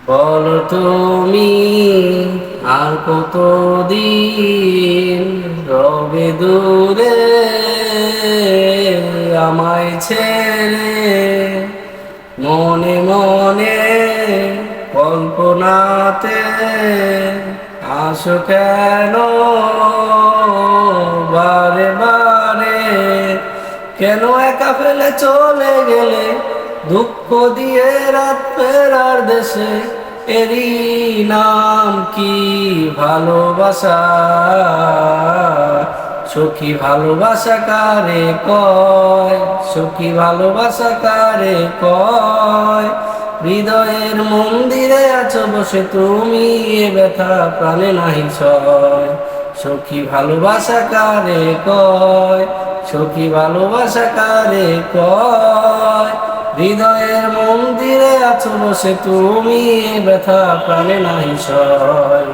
বলো তুমি আর কতদিন রবে দূরে আমায় ছেড়ে, মনে মনে কল্পনাতে আসো কেন বারে বারে, কেন একা ফেলে চলে গেলে দুঃখ দিয়ে রাত ফেরার দেশে, এরই নাম কি ভালোবাসা? সখী ভালোবাসা কারে কয়, সখী ভালোবাসা কারে কয়? হৃদয়ের মন্দিরে আছো বসে তুমি, এ ব্যথা প্রাণে নাহি সয়। সখী ভালোবাসা কারে কয়, সখী ভালোবাসা কারে কয়? হৃদয়ের মন্দিরে আছো বসে তুমি, এ ব্যথা প্রাণে নাহি সয়।